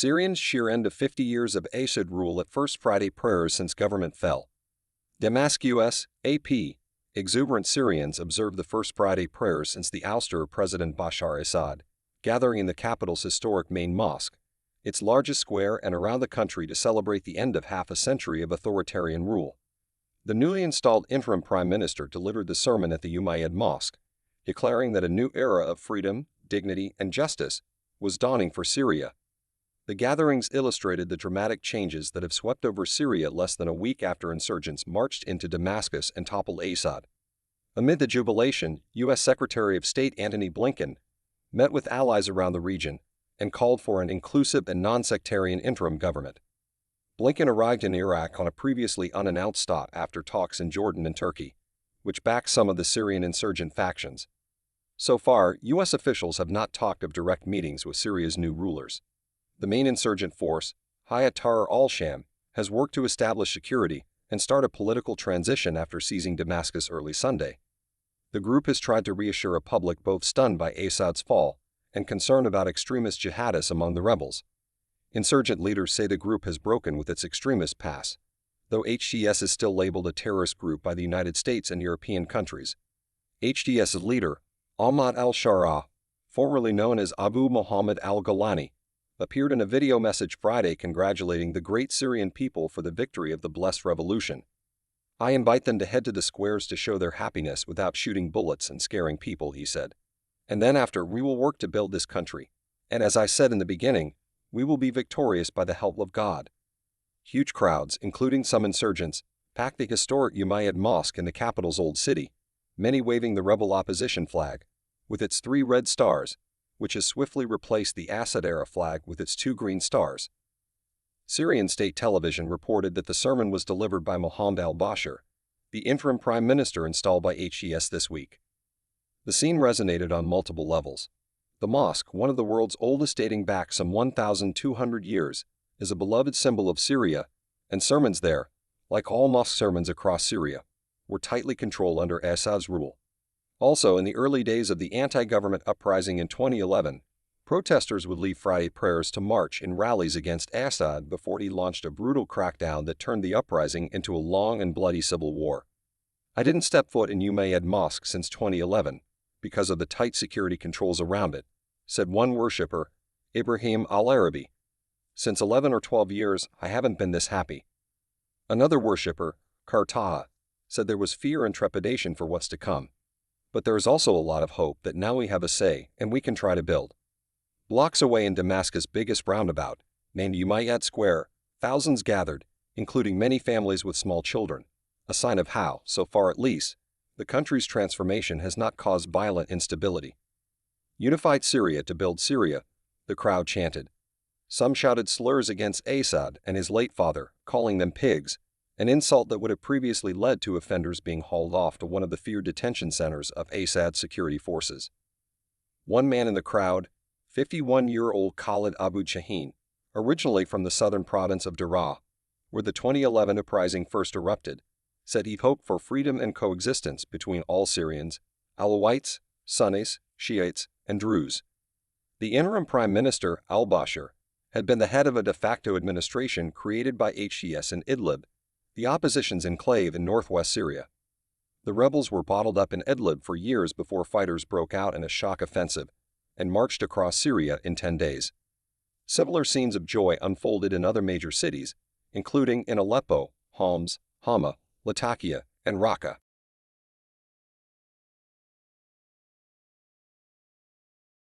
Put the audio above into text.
Syrians sheer end of 50 years of Assad rule at first Friday prayers since government fell. Damascus, AP. Exuberant Syrians observed the first Friday prayers since the ouster of President Bashar al-Assad, gathering in the capital's historic main mosque, its largest square, and around the country to celebrate the end of half a century of authoritarian rule. The newly installed interim prime minister delivered the sermon at the Umayyad Mosque, declaring that a new era of freedom, dignity, and justice was dawning for Syria. The gatherings illustrated the dramatic changes that have swept over Syria less than a week after insurgents marched into Damascus and toppled Assad. Amid the jubilation, U.S. Secretary of State Antony Blinken met with allies around the region and called for an inclusive and non-sectarian interim government. Blinken arrived in Iraq on a previously unannounced stop after talks in Jordan and Turkey, which back some of the Syrian insurgent factions. So far, U.S. officials have not talked of direct meetings with Syria's new rulers. The main insurgent force, Hayat Tahrir al-Sham, has worked to establish security and start a political transition after seizing Damascus early Sunday. The group has tried to reassure a public both stunned by Assad's fall and concerned about extremist jihadists among the rebels. Insurgent leaders say the group has broken with its extremist past, though HTS is still labeled a terrorist group by the United States and European countries. HTS's leader, Ahmad al-Sharaa, formerly known as Abu Muhammad al-Golani, appeared in a video message Friday congratulating the great Syrian people for the victory of the blessed revolution. "I invite them to head to the squares to show their happiness without shooting bullets and scaring people," he said. "And then after, we will work to build this country. And as I said in the beginning, we will be victorious by the help of God." Huge crowds, including some insurgents, packed the historic Umayyad Mosque in the capital's old city, many waving the rebel opposition flag, with its 3 red stars, which has swiftly replaced the Assad-era flag with its 2 green stars. Syrian state television reported that the sermon was delivered by Mohammed al-Bashar, the interim prime minister installed by HTS this week. The scene resonated on multiple levels. The mosque, one of the world's oldest dating back some 1,200 years, is a beloved symbol of Syria, and sermons there, like all mosque sermons across Syria, were tightly controlled under Assad's rule. Also, in the early days of the anti-government uprising in 2011, protesters would leave Friday prayers to march in rallies against Assad before he launched a brutal crackdown that turned the uprising into a long and bloody civil war. "I didn't step foot in Umayyad Mosque since 2011 because of the tight security controls around it," said one worshipper, Ibrahim al-Arabi. "Since 11 or 12 years, I haven't been this happy." Another worshipper, Kartaha, said there was fear and trepidation for what's to come. "But there is also a lot of hope that now we have a say and we can try to build." Blocks away in Damascus' biggest roundabout, named Umayyad Square, thousands gathered, including many families with small children, a sign of how, so far at least, the country's transformation has not caused violent instability. "Unified Syria to build Syria," the crowd chanted. Some shouted slurs against Assad and his late father, calling them pigs, an insult that would have previously led to offenders being hauled off to one of the feared detention centers of Assad's security forces. One man in the crowd, 51-year-old Khalid Abu Shaheen, originally from the southern province of Daraa, where the 2011 uprising first erupted, said he hoped for freedom and coexistence between all Syrians, Alawites, Sunnis, Shiites, and Druze. The interim prime minister, al-Bashar, had been the head of a de facto administration created by HTS in Idlib, the opposition's enclave in northwest Syria. The rebels were bottled up in Idlib for years before fighters broke out in a shock offensive and marched across Syria in 10 days. Similar scenes of joy unfolded in other major cities, including in Aleppo, Homs, Hama, Latakia, and Raqqa.